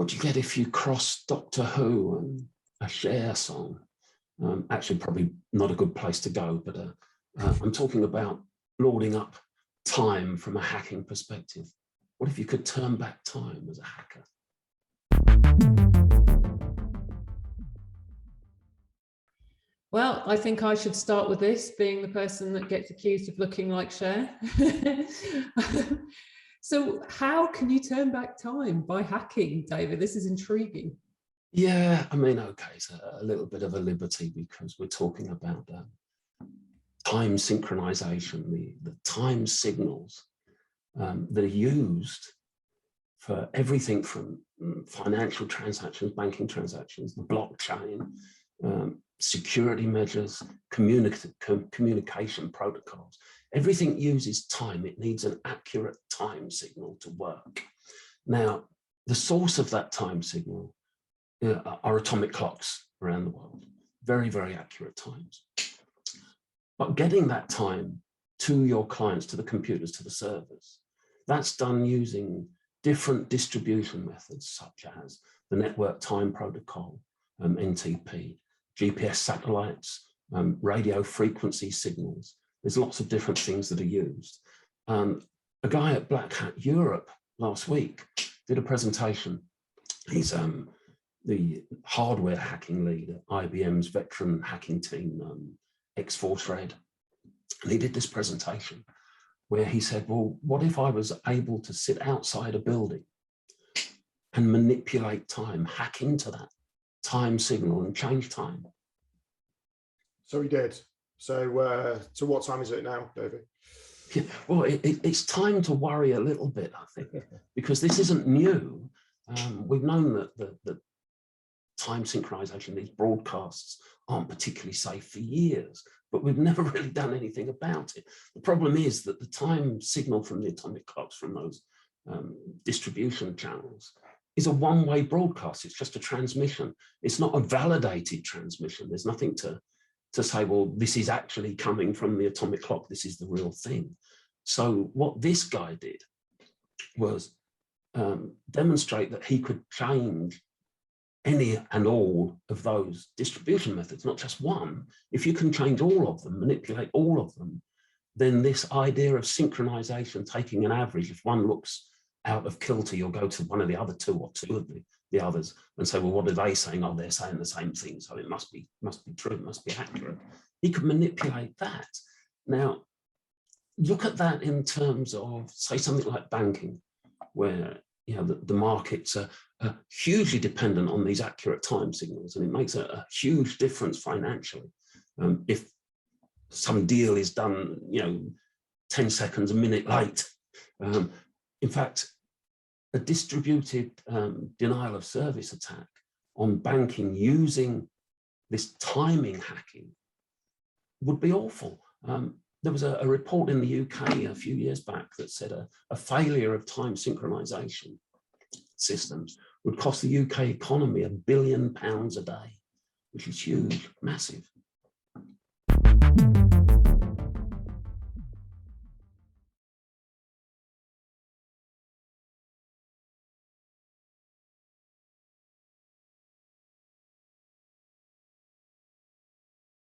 what do you get if you cross Doctor Who and a Cher song? Actually, probably not a good place to go, but I'm talking about lording up time from a hacking perspective. What if you could turn back time as a hacker? Well, I think I should start with this, being the person that gets accused of looking like Cher. So how can you turn back time? By hacking, David? This is intriguing. Yeah, I mean, okay, it's a little bit of a liberty because we're talking about time synchronization, the time signals that are used for everything from financial transactions, banking transactions, the blockchain, security measures, communication protocols. Everything uses time. It needs an accurate time signal to work. Now, the source of that time signal are atomic clocks around the world. Very, very accurate times. But getting that time to your clients, to the computers, to the servers, that's done using different distribution methods, such as the Network Time Protocol, NTP, GPS satellites, radio frequency signals. There's lots of different things that are used. A guy at Black Hat Europe last week did a presentation. He's the hardware hacking lead at IBM's veteran hacking team, X4 Shred. And he did this presentation where he said, well, what if I was able to sit outside a building and manipulate time, hack into that time signal and change time? So he did. So what time is it now, David? Yeah, well, it's time to worry a little bit, I think, because this isn't new. We've known that time synchronization, these broadcasts aren't particularly safe for years, but we've never really done anything about it. The problem is that the time signal from the atomic clocks from those distribution channels is a one-way broadcast. It's just a transmission. It's not a validated transmission. There's nothing to say, well, this is actually coming from the atomic clock. This is the real thing. So what this guy did was demonstrate that he could change any and all of those distribution methods, not just one. If you can change all of them, manipulate all of them, then this idea of synchronization, taking an average, if one looks out of kilter, you'll go to one of the other two or two of the others and say, well, what are they saying? Oh, they're saying the same thing, so it must be true, it must be accurate. He could manipulate that. Now, look at that in terms of, say, something like banking, where the markets are hugely dependent on these accurate time signals, and it makes a huge difference financially. If some deal is done, 10 seconds, a minute late. In fact, a distributed denial of service attack on banking using this timing hacking would be awful. There was a report in the UK a few years back that said a failure of time synchronization systems would cost the UK economy £1 billion a day, which is huge, massive.